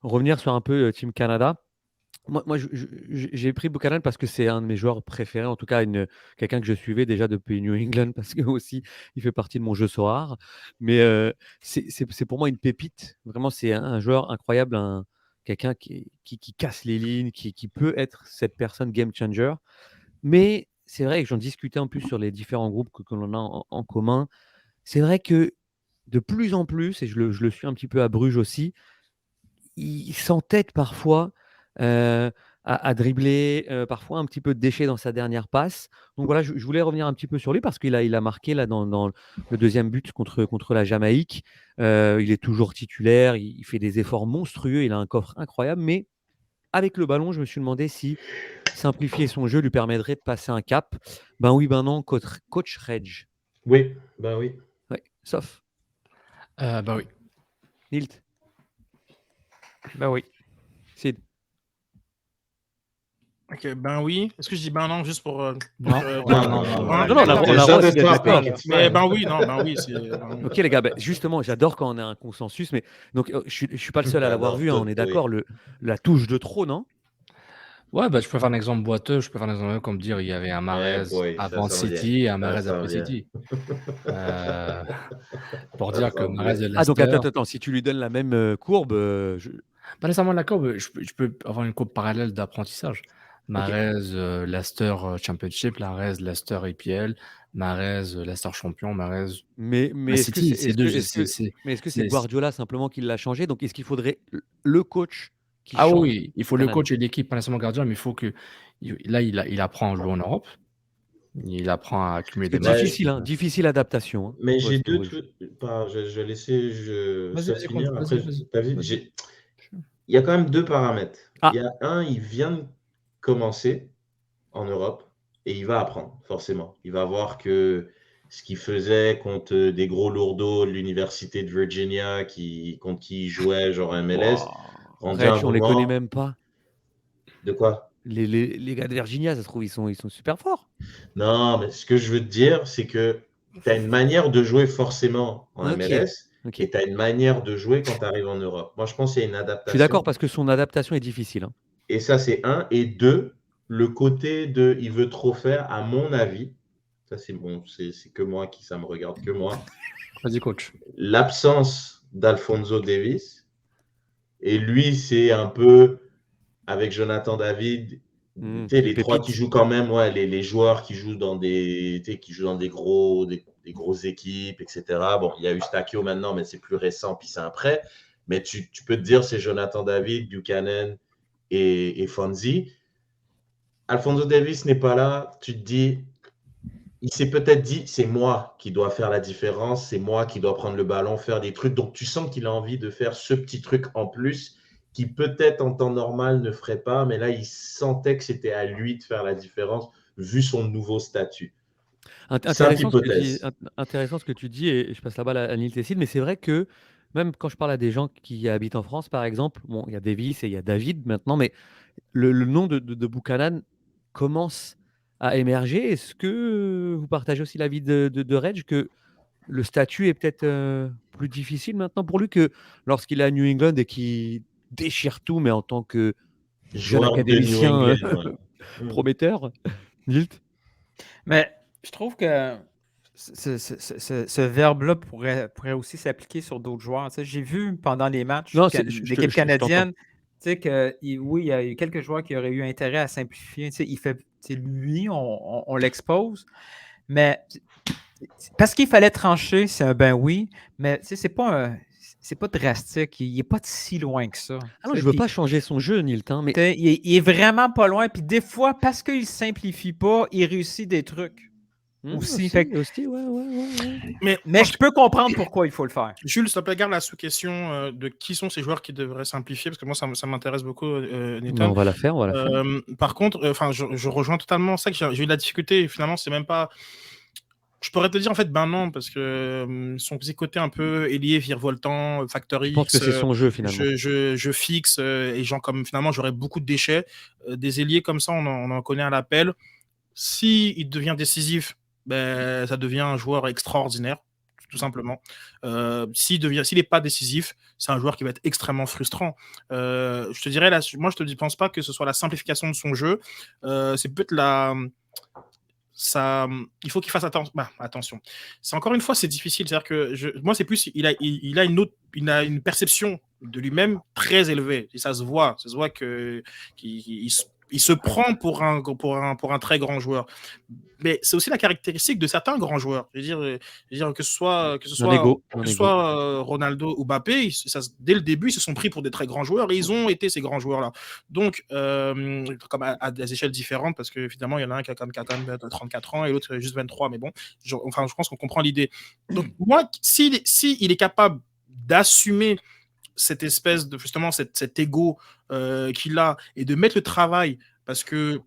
revenir sur un peu Team Canada. Moi j'ai pris Buchanan parce que c'est un de mes joueurs préférés, en tout cas quelqu'un que je suivais déjà depuis New England parce que aussi il fait partie de mon jeu Sorare. Mais c'est pour moi une pépite. Vraiment, c'est un joueur incroyable, quelqu'un qui casse les lignes, qui peut être cette personne game changer. Mais c'est vrai que j'en discutais en plus sur les différents groupes que l'on a en commun. C'est vrai que de plus en plus, et je le suis un petit peu à Bruges aussi, il s'entête parfois à dribbler, parfois un petit peu de déchet dans sa dernière passe. Donc voilà, je voulais revenir un petit peu sur lui parce qu'il a marqué là dans le deuxième but contre la Jamaïque. Il est toujours titulaire, il fait des efforts monstrueux, il a un coffre incroyable, mais avec le ballon, je me suis demandé si simplifier son jeu lui permettrait de passer un cap. Ben oui, ben non, coach Reg. Oui, ben oui. Ouais, sauf Bah oui. Nilt, Ben oui. Sid. Ok, ben oui. Est-ce que je dis ben non juste pour. Non. Non, Ouais, on a Déjà Ross de qui est toi, d'accord. Pic, it's mais fine. ben oui, non, ben oui. Ok les gars, justement, j'adore quand on a un consensus, mais donc je suis pas le seul à l'avoir vu, hein, on est d'accord, la touche de trop, non? Ouais, bah, je peux faire un exemple boiteux, je peux faire un exemple comme dire il y avait un Mahrez boy, avant ça revient. City et un Ça, Mahrez ça après revient. City. Pour Ça dire que revient. Mahrez de Ah donc Leicester, attends, si tu lui donnes la même courbe, pas nécessairement la courbe, je peux avoir une courbe parallèle d'apprentissage. Mahrez, Leicester Championship, Mahrez, Leicester EPL, Mahrez, Leicester champion, Mahrez. mais est-ce que City, c'est c'est deux. C'est Guardiola simplement qui l'a changé? Donc est-ce qu'il faudrait le coach qui Ah change oui, il faut le Buchanan? coach et l'équipe, pas nécessairement gardien, mais il faut que. Là, il apprend à jouer en Europe. Il apprend à accumuler Parce des que matchs. difficile, hein, difficile adaptation. Hein, Mais j'ai poste deux Bruges. trucs. Je vais laisser Vas-y, Seth finir. Après, vas-y. David, Vas-y. il y a quand même deux paramètres. Ah. Il y a un, il vient de commencer en Europe et il va apprendre, forcément. Il va voir que ce qu'il faisait contre des gros lourdeaux de l'université de Virginia contre qui il jouait, genre MLS, on dit à un Reg, on les connaît moment. même pas. De quoi? Les gars de Virginia, ça se trouve, ils sont super forts. Non, mais ce que je veux te dire, c'est que tu as une manière de jouer forcément en Ok. MLS Ok. et tu as une manière de jouer quand tu arrives en Europe. Moi, je pense qu'il y a une Je suis adaptation. d'accord parce que son adaptation est difficile. Hein. Et ça, c'est un. Et deux, le côté de il veut trop faire, à mon avis, ça c'est bon, c'est que moi ça me regarde que moi, Vas-y, coach. l'absence d'Alphonso Davies. Et lui, c'est un peu avec Jonathan David, les trois qui jouent quand même, les joueurs qui jouent dans des grosses équipes, etc. Bon, il y a eu Stakio maintenant, mais c'est plus récent, puis c'est un prêt. Mais tu peux te dire, c'est Jonathan David, Buchanan et Fonzie. Alphonso Davies n'est pas là, tu te dis, il s'est peut-être dit, c'est moi qui dois faire la différence, c'est moi qui dois prendre le ballon, faire des trucs. Donc tu sens qu'il a envie de faire ce petit truc en plus qui peut-être en temps normal ne ferait pas, mais là il sentait que c'était à lui de faire la différence vu son nouveau statut. Intéressant ce que tu dis, et je passe la balle à Nil Tessil, mais c'est vrai que même quand je parle à des gens qui habitent en France, par exemple, bon, il y a Davis et il y a David maintenant, mais le nom de Buchanan commence à émerger. Est-ce que vous partagez aussi l'avis de Reg que le statut est peut-être plus difficile maintenant pour lui que lorsqu'il est à New England et qu'il déchire tout, mais en tant que jeune joueur de New académicien England, prometteur? Nilt? Mais je trouve que ce verbe-là pourrait aussi s'appliquer sur d'autres joueurs. Tu sais, j'ai vu pendant les matchs Non, d'équipe je canadienne, tu sais, oui, il y a eu quelques joueurs qui auraient eu intérêt à simplifier. Tu sais, tu sais, lui, on l'expose, mais parce qu'il fallait trancher, c'est un ben oui, mais tu sais, c'est pas drastique. Il n'est pas si loin que ça. Ah non, je veux pas changer son jeu, Nilt, hein, mais il est vraiment pas loin. Puis des fois, parce qu'il simplifie pas, il réussit des trucs. Aussi. Mais je peux comprendre pourquoi il faut le faire. Jules, s'il te plaît, garde la sous-question de qui sont ces joueurs qui devraient simplifier, parce que moi, ça m'intéresse beaucoup, Nathan. On va la faire, Par contre, je rejoins totalement ça, que j'ai eu de la difficulté, et finalement, c'est même pas... Je pourrais te dire, en fait, ben non, parce que son petit côté un peu ailier, virevoltant, Factor X... Je pense que c'est son jeu, finalement. Je fixe, et genre, comme finalement, j'aurais beaucoup de déchets. Des ailiers comme ça, on en connaît à l'appel. Si il devient décisif, ça devient un joueur extraordinaire, tout simplement. S'il n'est pas décisif, c'est un joueur qui va être extrêmement frustrant. Je te dirais, là, moi, je ne pense pas que ce soit la simplification de son jeu. C'est peut-être il faut qu'il fasse attention. C'est encore une fois, c'est difficile. C'est-à-dire que moi, c'est plus, il a une perception de lui-même très élevée. Et ça se voit qu'il se prend pour un très grand joueur. Mais c'est aussi la caractéristique de certains grands joueurs. Je veux dire que ce soit Ronaldo ou Mbappé, dès le début, ils se sont pris pour des très grands joueurs et ils ont été ces grands joueurs-là. Donc, comme à des échelles différentes, parce qu'évidemment, il y en a un qui a quand même 34 ans et l'autre juste 23, mais bon, je pense qu'on comprend l'idée. Donc, moi, s'il est capable d'assumer cette espèce de, justement, cet ego qu'il a et de mettre le travail, parce que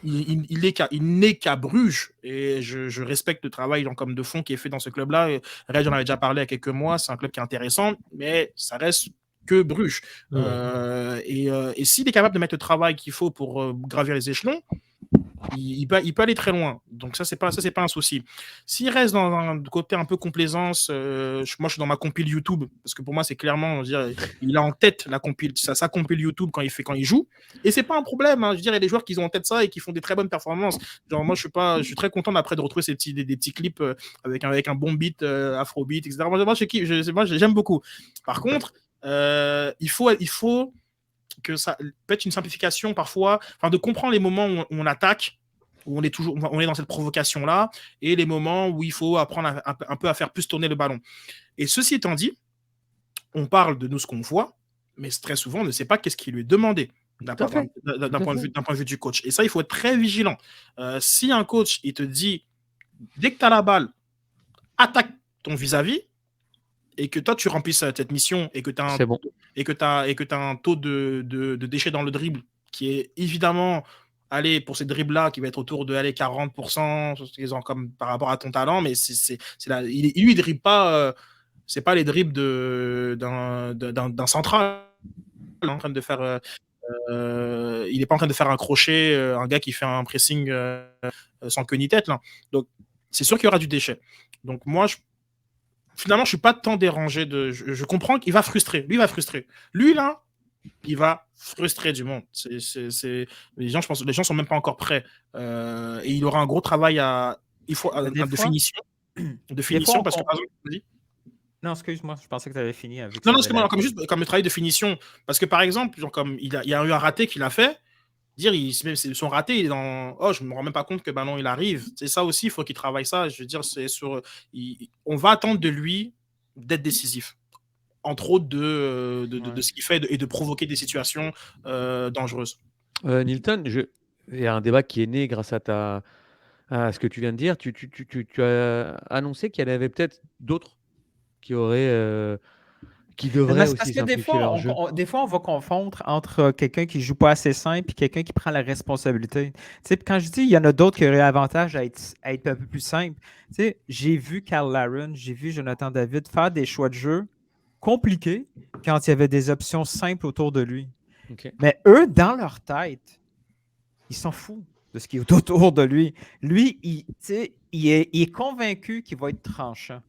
il n'est qu'à Bruges et je respecte le travail comme de fond qui est fait dans ce club-là. Red, j'en avais déjà parlé il y a quelques mois, c'est un club qui est intéressant, mais ça reste que Bruges. Et s'il est capable de mettre le travail qu'il faut pour gravir les échelons, il peut aller très loin. Donc ça, c'est pas un souci. S'il reste dans un côté un peu complaisance, moi, je suis dans ma compile YouTube, parce que pour moi, c'est clairement, il a en tête la compile, sa compile YouTube quand il joue. Et c'est pas un problème. Hein. Je veux dire, il y a des joueurs qui ont en tête ça et qui font des très bonnes performances. Genre, moi, je suis très content après de retrouver des petits clips avec un bon beat, afrobeat, etc. Moi, j'aime beaucoup. Par contre, il faut que ça peut être une simplification parfois, de comprendre les moments où on attaque, où on est dans cette provocation-là, et les moments où il faut apprendre un peu à faire plus tourner le ballon. Et ceci étant dit, on parle de nous ce qu'on voit, mais très souvent, on ne sait pas qu'est-ce qui lui est demandé d'un point de vue du coach. Et ça, il faut être très vigilant. Si un coach, il te dit, dès que tu as la balle, attaque ton vis-à-vis, et que toi, tu remplis cette mission, et que tu as un taux de déchets dans le dribble qui est évidemment, pour ces dribbles-là, qui va être autour de 40%, comme par rapport à ton talent, mais lui, il dribble pas, c'est pas les dribbles d'un central en train de faire. Il n'est pas en train de faire un crochet, un gars qui fait un pressing sans queue ni tête. Là. Donc, c'est sûr qu'il y aura du déchet. Donc, moi, finalement, je ne suis pas tant dérangé. Je comprends qu'il va frustrer. Lui, il va frustrer. Lui, là, il va frustrer du monde. Les gens, je pense, les gens ne sont même pas encore prêts. Et il aura un gros travail de finition. Parce que, par exemple, vas-y. Non, excuse-moi, je pensais que tu avais fini. Non, c'est comme le travail de finition. Parce que, par exemple, comme il y a eu un raté qu'il a fait, son raté, il est dans. Oh, je me rends même pas compte que ballon il arrive. C'est ça aussi, il faut qu'il travaille ça. Je veux dire, on va attendre de lui d'être décisif, entre autres de ce qu'il fait et de provoquer des situations dangereuses. Nilton, il y a un débat qui est né grâce à ce que tu viens de dire. Tu as annoncé qu'il y en avait peut-être d'autres qui devraient aussi simplifier leur jeu. Des fois, on va confondre entre quelqu'un qui joue pas assez simple et quelqu'un qui prend la responsabilité. Quand je dis il y en a d'autres qui auraient l'avantage à être un peu plus simple, j'ai vu Cyle Larin, j'ai vu Jonathan David faire des choix de jeu compliqués quand il y avait des options simples autour de lui. Okay. Mais eux, dans leur tête, ils s'en foutent de ce qui est autour de lui. Lui, il est convaincu qu'il va être tranchant.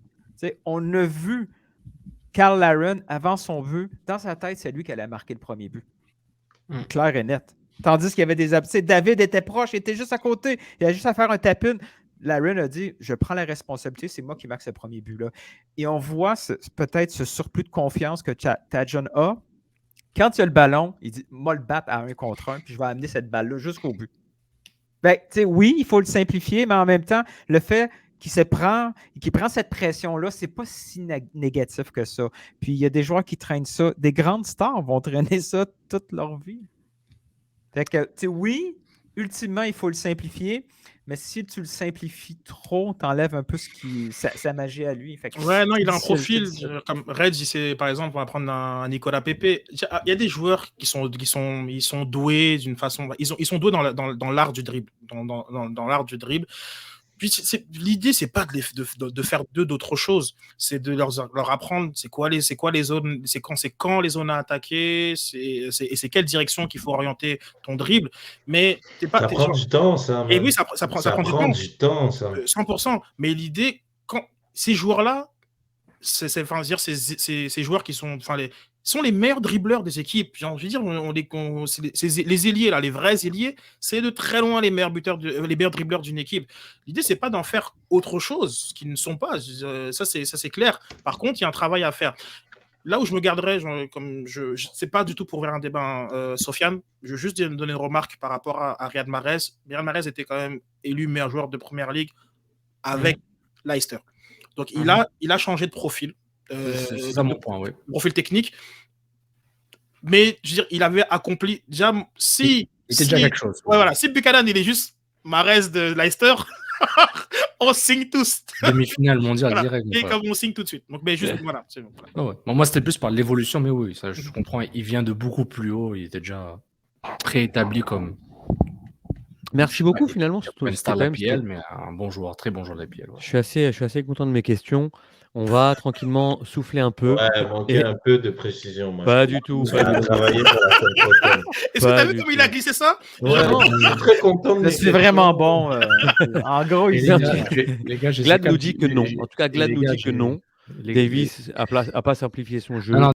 On a vu Cyle Larin, avant son but, dans sa tête, c'est lui qui allait marquer le premier but. Clair et net. Tandis qu'il y avait des absents. David était proche, il était juste à côté. Il a juste à faire un tap-in. Larin a dit, je prends la responsabilité, c'est moi qui marque ce premier but-là. Et on voit peut-être ce surplus de confiance que Tadjon a. Quand il a le ballon, il dit, moi le battre à 1 contre 1, puis je vais amener cette balle-là jusqu'au but. Oui, il faut le simplifier, mais en même temps, le fait qu'il prend cette pression-là, c'est pas si négatif que ça. Puis il y a des joueurs qui traînent ça. Des grandes stars vont traîner ça toute leur vie. Fait que, oui, ultimement, il faut le simplifier, mais si tu le simplifies trop, t'enlèves un peu sa magie à lui. Fait que non, il a un profil. Comme Red, par exemple, on va prendre un Nicolas Pepe. Il y a des joueurs qui sont doués d'une façon. Ils sont doués dans l'art du dribble. Dans l'art du dribble. Puis l'idée, c'est pas de faire d'autres choses, c'est de leur apprendre c'est quoi les zones, c'est quand les zones à attaquer, c'est quelle direction qu'il faut orienter ton dribble. Mais ça prend du temps, ça. Et oui, ça prend du temps, ça. 100%. Mais l'idée, quand ces joueurs-là, ces joueurs qui sont, sont les meilleurs dribbleurs des équipes. Je veux dire, les ailiers, là, les vrais ailiers, c'est de très loin les meilleurs dribbleurs d'une équipe. L'idée, c'est pas d'en faire autre chose, ce qu'ils ne sont pas. Ça, c'est clair. Par contre, il y a un travail à faire. Là où je me garderais, c'est pas du tout pour ouvrir un débat, Sofiane. Je veux juste donner une remarque par rapport à Riyad Mahrez. Riyad Mahrez était quand même élu meilleur joueur de Première Ligue avec Leicester. Donc, il a changé de profil. C'est ça mon point, oui. Profil technique. Mais, je veux dire, il avait accompli déjà... Il était déjà quelque chose. Ouais, voilà. Si Buchanan, il est juste Mahrez de Leicester... on signe tous. Demi-finale mondiale direct. Et comme on signe tout de suite. Donc, mais juste, voilà. C'est bon, voilà. Oh ouais. Bon, moi, c'était plus par l'évolution, mais oui, ça, je comprends. Il vient de beaucoup plus haut. Il était déjà préétabli comme. Merci beaucoup, finalement. Pas une star de l'APL, mais un bon joueur, très bon joueur de l'APL. Ouais. Je suis assez content de mes questions. On va tranquillement souffler un peu. Ouais, manquer un peu de précision. Moi, pas du tout. On va travailler pour la semaine prochaine. Est-ce que tu as vu comme il a glissé ça? Ouais, je suis très content de c'est vraiment bon. En gros, les gars, Glad nous dit que non. En tout cas, Glad nous dit que non. Davis n'a pas simplifié son jeu.